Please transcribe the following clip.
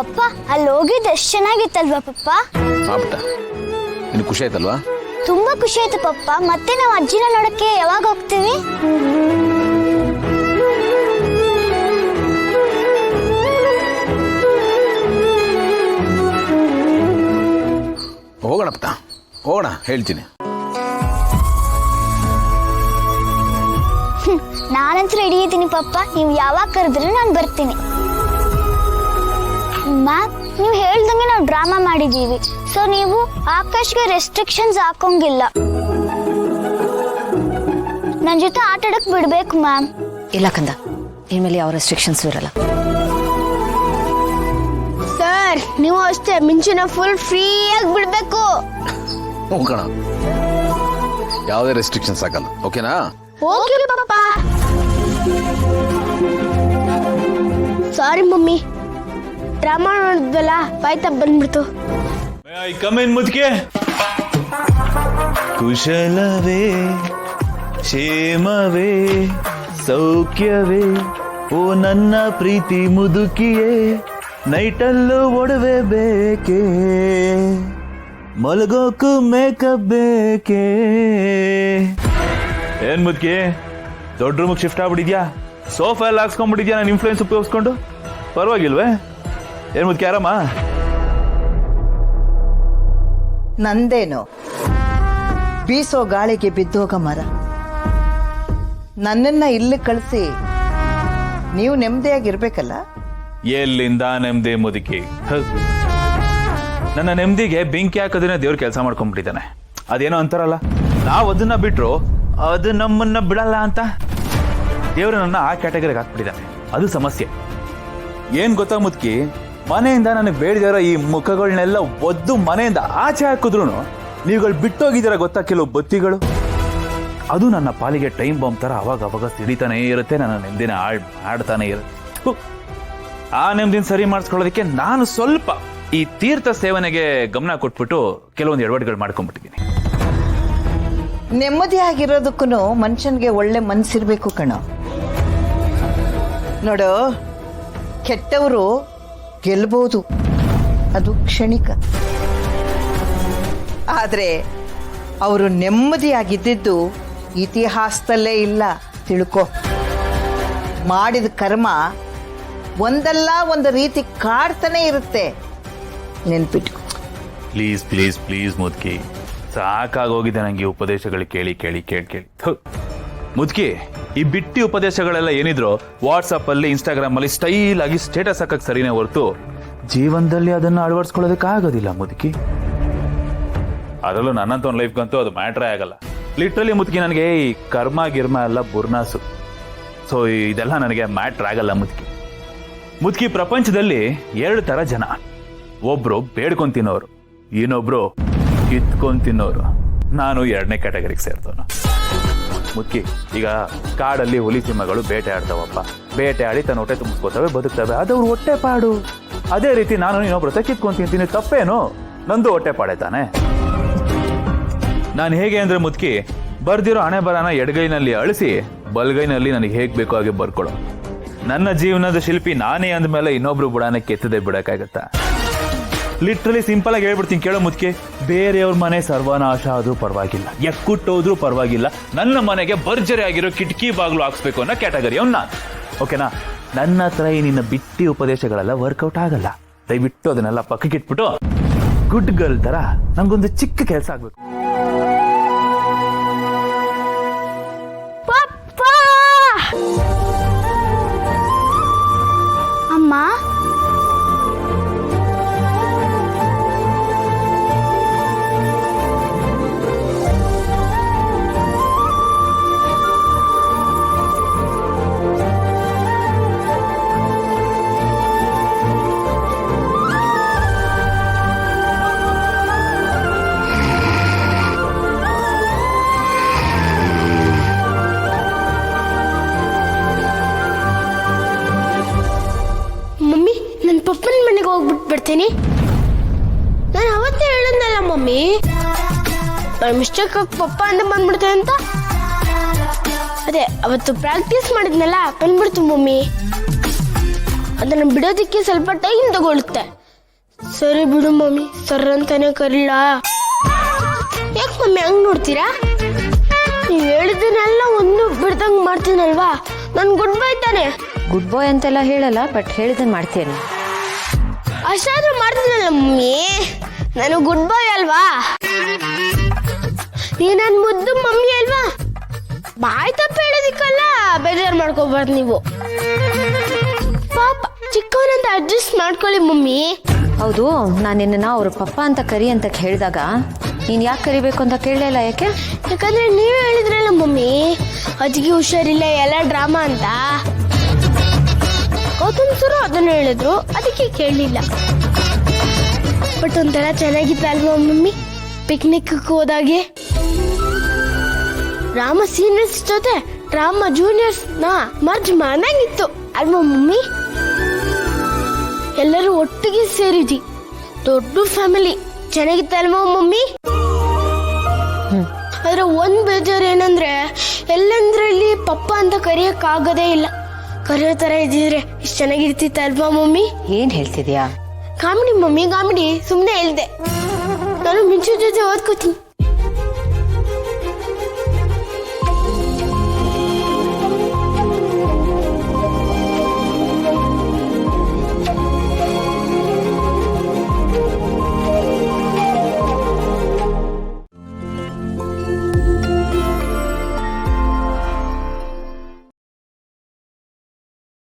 ಪಪ್ಪ ಅಲ್ಲಿ ಹೋಗಿದ್ದು ಎಷ್ಟು ಚೆನ್ನಾಗಿತ್ತಲ್ವಾ ಪಪ್ಪ? ನಿನ್ ಖುಷಿ ಆಯ್ತಲ್ವಾ? ತುಂಬಾ ಖುಷಿ ಆಯ್ತು ಪಪ್ಪ. ಮತ್ತೆ ನಾವು ಅಜ್ಜಿನ ನೋಡಕ್ಕೆ ಯಾವಾಗ ಹೋಗ್ತೀವಿ? ಹೋಗೋಣ ಪುಟ್ಟ, ಹೋಗೋಣ, ಹೇಳ್ತೀನಿ. ನಾನಂತೂ ರೆಡಿ ಇದ್ದೀನಿ ಪಪ್ಪ. ನೀವು ಯಾವಾಗ ಕರೆದ್ರೆ ನಾನು ಬರ್ತೀನಿ. ಮ್ಯಾಮ್, ನೀವು ಹೇಳ್ದಂಗೆ ನಾವು ಡ್ರಾಮಾ ಮಾಡಿದ್ದೀವಿ. ಸೊ ನೀವು ಆಕಾಶ್ಗೆ ರೆಸ್ಟ್ರಿಕ್ಷನ್ಸ್ ಹಾಕೋಂಗಿಲ್ಲ. ನನ್ನ ಜೊತೆ ಆಟ ಆಡಕ್ ಬಿಡ್ಬೇಕು ಮ್ಯಾಮ್. ಇಲ್ಲ ಕಂದ, ಇನ್ಮೇಲೆ ಯಾವ ರೆಸ್ಟ್ರಿಕ್ಷನ್ಸ್ ಇರಲ್ಲ. ಸರ್, ನೀವು ಅಷ್ಟೇ ಮಿಂಚಿನ ಫುಲ್ ಫ್ರೀಯಾಗಿ ಬಿಡ್ಬೇಕು. ಹೋಗೋಣ, ಯಾವುದೇ ರೆಸ್ಟ್ರಿಕ್ಷನ್ಸ್ ಹಾಕಲ್ಲ. ಓಕೆನಾ? ಓಕೆ ಪಪ್ಪ. ಸಾರಿ ಮಮ್ಮಿ, ಡ್ರಾಮಾ ನೋಡಿದ್ವಲ್ಲ, ಬಾಯ್ ತಪ್ಪ ಬಂದ್ಬಿಡ್ತು. ಮುದ್ಕೆ ಕುಶಲವೇ ಕ್ಷೇಮವೇ ಸೌಖ್ಯವೇ ಓ ನನ್ನ ಪ್ರೀತಿ ಮುದುಕಿಯೇ, ನೈಟಲ್ಲೂ ಒಡವೆ ಬೇಕೇ, ಮಲಗೋಕು ಮೇಕಪ್ ಬೇಕೇ. ಏನ್ ಮುದ್ಕಿ, ದೊಡ್ಡ ರೂಮಿಗೆ ಶಿಫ್ಟ್ ಆಗ್ಬಿಟ್ಟಿದ್ಯಾ? ಸೋಫಾ ಎಲ್ಲ ಹಾಕ್ಸ್ಕೊಂಡ್ಬಿಟ್ಟಿದ್ಯಾ ನಾನು ಇನ್ಫ್ಲೂಯೆನ್ಸ್ ಉಪಯೋಗಿಸ್ಕೊಂಡು? ಪರವಾಗಿಲ್ವೇ? ಏನ್ ಮುದ್ಕಿ, ಆರಾಮ? ನಂದೇನು ಬೀಸೋ ಗಾಳಿಗೆ ಬಿದ್ದೋಗ ಮರ. ನನ್ನನ್ನ ಇಲ್ಲಿ ಕಳಿಸಿ ನೀವು ನೆಮ್ಮದಿಯಾಗಿರ್ಬೇಕಲ್ಲ. ಎಲ್ಲಿಂದ ನೆಮ್ಮದಿ ಮುದುಕಿ? ನನ್ನ ನೆಮ್ಮದಿಗೆ ಬೆಂಕಿ ಹಾಕೋದನ್ನ ದೇವ್ರ ಕೆಲಸ ಮಾಡ್ಕೊಂಡ್ಬಿಟ್ಟಿದ್ದಾನೆ. ಅದೇನೋ ಅಂತಾರಲ್ಲ, ನಾವು ಅದನ್ನ ಬಿಟ್ರು ಅದು ನಮ್ಮನ್ನ ಬಿಡಲ್ಲ ಅಂತ. ದೇವ್ರ ನನ್ನ ಆ ಕ್ಯಾಟಗರಿಗೆ ಹಾಕ್ಬಿಟ್ಟಿದ್ದಾನೆ. ಅದು ಸಮಸ್ಯೆ. ಏನ್ ಗೊತ್ತಾ ಮುದುಕಿ, ಮನೆಯಿಂದ ನನಗೆ ಬೇಡದಿರೋ ಈ ಮುಖಗಳನ್ನೆಲ್ಲ ಒದ್ದು ಮನೆಯಿಂದ ಆಚೆ ಹಾಕಿದ್ರು ನೀವುಗಳು ಬಿಟ್ಟೋಗಿದ್ದೀರ ಗೊತ್ತಾ ಕೆಲವು ಬತ್ತಿಗಳು. ಅದು ನನ್ನ ಪಾಲಿಗೆ ಟೈಮ್ ಬಾಂಬ್ ತರ ಅವಾಗ ಸಿಡಿತಾನೆ ಇರುತ್ತೆ. ನನ್ನ ನೆಮ್ಮದಿನ ಆಡ್ತಾನೆ ಇರುತ್ತೆ. ಆ ನೆಮ್ಮದಿನ ಸರಿ ಮಾಡಿಸ್ಕೊಳ್ಳೋದಕ್ಕೆ ನಾನು ಸ್ವಲ್ಪ ಈ ತೀರ್ಥ ಸೇವನೆಗೆ ಗಮನ ಕೊಟ್ಬಿಟ್ಟು ಕೆಲವೊಂದು ಎಡವಟ್ಟುಗಳು ಮಾಡ್ಕೊಂಡ್ಬಿಟ್ಟಿದ್ದೀನಿ. ನೆಮ್ಮದಿಯಾಗಿರೋದಕ್ಕೂ ಮನುಷ್ಯನ್ಗೆ ಒಳ್ಳೆ ಮನ್ಸಿರ್ಬೇಕು ಕಣೋ. ನೋಡು, ಕೆಟ್ಟವರು ಗೆಲ್ಬಹುದು, ಅದು ಕ್ಷಣಿಕ. ಆದ್ರೆ ಅವರು ನೆಮ್ಮದಿಯಾಗಿದ್ದು ಇತಿಹಾಸದಲ್ಲೇ ಇಲ್ಲ, ತಿಳ್ಕೊ. ಮಾಡಿದ ಕರ್ಮ ಒಂದಲ್ಲ ಒಂದು ರೀತಿ ಕಾಡ್ತಾನೆ ಇರುತ್ತೆ, ನೆನ್ಪಿಟ್ಕೊ. ಪ್ಲೀಸ್ ಪ್ಲೀಸ್ ಪ್ಲೀಸ್ ಮುದ್ಕಿ, ಸಾಕಾಗೋಗಿದೆ ನಂಗೆ ಉಪದೇಶಗಳು ಕೇಳಿ ಕೇಳಿ ಕೇಳಿ ಕೇಳಿ. ಮುದ್ಕಿ, ಈ ಬಿಟ್ಟಿ ಉಪದೇಶಗಳೆಲ್ಲ ಏನಿದ್ರು ವಾಟ್ಸಪ್ ಅಲ್ಲಿ ಇನ್ಸ್ಟಾಗ್ರಾಮ್ ಅಲ್ಲಿ ಸ್ಟೈಲ್ ಆಗಿ ಸ್ಟೇಟಸ್ ಹಾಕಕ್ ಸರಿನೇ ಹೊರತು ಜೀವನದಲ್ಲಿ ಅದನ್ನ ಅಳವಡಿಸ್ಕೊಳ್ಳೋದಕ್ಕೆ ಆಗೋದಿಲ್ಲ ಮುದುಕಿ. ಅದರಲ್ಲೂ ನನ್ನಂತ ಒಂದು ಲೈಫ್ಗಂತೂ ಅದು ಮ್ಯಾಟ್ರೇ ಆಗಲ್ಲ. ಲಿಟ್ರಲಿ ಮುದುಕಿ, ನನಗೆ ಈ ಕರ್ಮ ಗಿರ್ಮ ಎಲ್ಲ ಬುರ್ನಾಸು. ಸೊ ಇದೆಲ್ಲ ನನಗೆ ಮ್ಯಾಟ್ರ್ ಆಗಲ್ಲ ಮುದುಕಿ. ಮುದುಕಿ, ಪ್ರಪಂಚದಲ್ಲಿ 2 ತರ ಜನ. ಒಬ್ರು ಬೇಡ್ಕೊಂಡ್ ತಿನ್ನೋರು, ಇನ್ನೊಬ್ರು ಕಿತ್ಕೊಂಡ್ ತಿನ್ನೋರು. ನಾನು 2ನೇ ಕ್ಯಾಟಗರಿಗೆ ಸೇರ್ತವನು ಮುದ್ಕಿ. ಈಗ ಕಾಡಲ್ಲಿ ಹುಲಿ ಸಿಂಹಗಳು ಬೇಟೆ ಆಡ್ತಾವಪ್ಪ. ಬೇಟೆ ಆಡಿ ತನ್ನ ಹೊಟ್ಟೆ ತುಂಬಿಸ್ಕೋತವೆ, ಬದುಕ್ತವೆ, ಅದವ್ರು ಹೊಟ್ಟೆ ಪಾಡು. ಅದೇ ರೀತಿ ನಾನು ಇನ್ನೊಬ್ರ ಹತ್ರ ಕಿತ್ಕೊಂಡ್ ತಿಂತೀನಿ, ತಪ್ಪೇನು? ನಂದು ಹೊಟ್ಟೆ ಪಾಡೆ ತಾನೆ. ನಾನು ಹೇಗೆ ಅಂದ್ರೆ ಮುದ್ಕಿ, ಬರ್ದಿರೋ ಹಣೆ ಬರನ ಎಡಗೈನಲ್ಲಿ ಅಳಿಸಿ ಬಲ್ಗೈನಲ್ಲಿ ನನಗೆ ಹೇಗ್ ಬೇಕೋ ಹಾಗೆ ಬರ್ಕೊಳೋ. ನನ್ನ ಜೀವನದ ಶಿಲ್ಪಿ ನಾನೇ ಅಂದ್ಮೇಲೆ ಇನ್ನೊಬ್ರು ಬುಡಾನೆ ಕೆತ್ತದೆ ಬಿಡಕ್ಕಾಗತ್ತಾ? ಲಿಟ್ರಲಿ ಸಿಂಪಲ್ ಆಗಿ ಹೇಳ್ಬಿಡ್ತೀನಿ ಕೇಳೋ ಮುದ್ಕೆ, ಬೇರೆಯವ್ರ ಮನೆ ಸರ್ವನಾಶ ಆದ್ರೂ ಪರವಾಗಿಲ್ಲ, ಎಕ್ಕುಟ್ಟೋದ್ರೂ ಪರವಾಗಿಲ್ಲ, ನನ್ನ ಮನೆಗೆ ಭರ್ಜರಿ ಆಗಿರೋ ಕಿಟಕಿ ಬಾಗ್ಲು ಹಾಕ್ಸ್ಬೇಕು ಅನ್ನೋ ಕ್ಯಾಟಗರಿ ಅವ್ನ. ಓಕೆನಾ? ನನ್ನ ಹತ್ರ ಈ ನಿನ್ನ ಬಿಟ್ಟಿ ಉಪದೇಶಗಳೆಲ್ಲ ವರ್ಕೌಟ್ ಆಗಲ್ಲ. ದಯವಿಟ್ಟು ಅದನ್ನೆಲ್ಲ ಪಕ್ಕಕ್ಕೆ ಇಟ್ಬಿಟ್ಟು ಗುಡ್ ಗರ್ಲ್ ತರ ನಂಗೊಂದು ಚಿಕ್ಕ ಕೆಲಸ ಆಗ್ಬೇಕು. ಅಮ್ಮ, ಪಪ್ಪನ ಮನೆಗೆ ಹೋಗ್ಬಿಟ್ಟು ಬರ್ತೀನಿ. ನಾನು ಅವತ್ತೇ ಹೇಳಿದ್ನಲ್ಲ ಮಮ್ಮಿ, ಮಿಸ್ಟೇಕ್ ಪಪ್ಪ ಅಂತ ಬಂದ್ಬಿಡ್ತೇನೆ ಅಂತ. ಅದೇ ಅವತ್ತು ಪ್ರಾಕ್ಟೀಸ್ ಮಾಡಿದ್ನಲ್ಲ, ಬಂದ್ಬಿಡ್ತು ಮಮ್ಮಿ. ಅದನ್ನು ಬಿಡೋದಕ್ಕೆ ಸ್ವಲ್ಪ ಟೈಮ್ ತಗೊಳುತ್ತೆ. ಸರಿ ಬಿಡು ಮಮ್ಮಿ, ಸರ್ ಅಂತಾನೆ ಕರೀಲ. ಯಾಕೆ ಮಮ್ಮಿ ಹಂಗ್ ನೋಡ್ತೀರಾ? ನೀವ್ ಹೇಳಿದನ್ನೆಲ್ಲ ಒಂದು ಬಿಡ್ದಂಗ್ ಮಾಡ್ತೀನಲ್ವಾ, ನನ್ ಗುಡ್ ಬೈ ತಾನೆ. ಗುಡ್ ಬಾಯ್ ಅಂತೆಲ್ಲ ಹೇಳಲ್ಲ, ಬಟ್ ಹೇಳಿದನ್ ಮಾಡ್ತೇನೆ. ಅಷ್ಟಾದ್ರೂ ಮಾಡ್ತೀನಲ್ಲ ಮಮ್ಮಿ, ನಾನು ಗುಡ್ ಬಾಯ್ ಅಲ್ವಾ? ನೀ ನನ್ ಮುದ್ದು ಮಮ್ಮಿ ಅಲ್ವಾ? ಬಾಯ್ ತಪ್ಪ ಹೇಳೋದಿಕ್ಕಲ್ಲ ಬೇಜಾರು ಮಾಡ್ಕೋಬಾರ್ದು ನೀವು. ಪಾಪ ಚಿಕ್ಕವನಂತ ಅಡ್ಜಸ್ಟ್ ಮಾಡ್ಕೊಳ್ಳಿ ಮಮ್ಮಿ. ಹೌದು, ನಾನು ನಿನ್ನ ಅವ್ರ ಪಪ್ಪ ಅಂತ ಕರಿ ಅಂತ ಹೇಳಿದಾಗ ನೀನ್ ಯಾಕೆ ಕರಿಬೇಕು ಅಂತ ಕೇಳಲಿಲ್ಲ, ಯಾಕೆ? ಯಾಕಂದ್ರೆ ನೀವೇ ಹೇಳಿದ್ರಲ್ಲ ಮಮ್ಮಿ, ಅಜ್ಜಿಗೆ ಹುಷಾರಿಲ್ಲ ಎಲ್ಲ ಡ್ರಾಮಾ ಅಂತ. ಗೌತಮ್ ಸರು ಅದನ್ನ ಹೇಳಿದ್ರು, ಅದಕ್ಕೆ ಕೇಳಲಿಲ್ಲ. ಬಟ್ ಒಂಥರ ಚೆನ್ನಾಗಿತ್ತು ಅಲ್ವಾ ಮಮ್ಮಿ, ಪಿಕ್ನಿಕ್ ಹೋದಾಗೆ ರಾಮ ಸೀನಿಯರ್ಸ್ ಜೊತೆ ರಾಮ ಜೂನಿಯರ್ಸ್ ನ ಮರ್ಜ್ ಮಾಡಂಗಿತ್ತು ಅಲ್ವಾ ಮಮ್ಮಿ? ಎಲ್ಲರೂ ಒಟ್ಟಿಗೆ ಸೇರಿದ್ವಿ, ದೊಡ್ಡ ಫ್ಯಾಮಿಲಿ. ಚೆನ್ನಾಗಿತ್ತಲ್ವಾ ಮಮ್ಮಿ? ಆದ್ರೆ ಒಂದ್ ಬೇಜಾರು ಏನಂದ್ರೆ, ಎಲ್ಲಂದ್ರಲ್ಲಿ ಪಪ್ಪ ಅಂತ ಕರೆಯಕ್ ಆಗೋದೇ ಇಲ್ಲ. ಕರೆಯೋ ತರ ಇದ್ದಿದ್ರೆ ಇಷ್ಟು ಚೆನ್ನಾಗಿರ್ತಿತ್ತಲ್ವಾ ಮಮ್ಮಿ? ಏನ್ ಹೇಳ್ತಿದ್ಯಾ? Comedy mummy, comedy. ಸುಮ್ನೆ ಹೇಳ್ದೆ. ನಾನು ಮಿಂಚು ಜೊತೆ ಓದ್ಕೋತೀನಿ.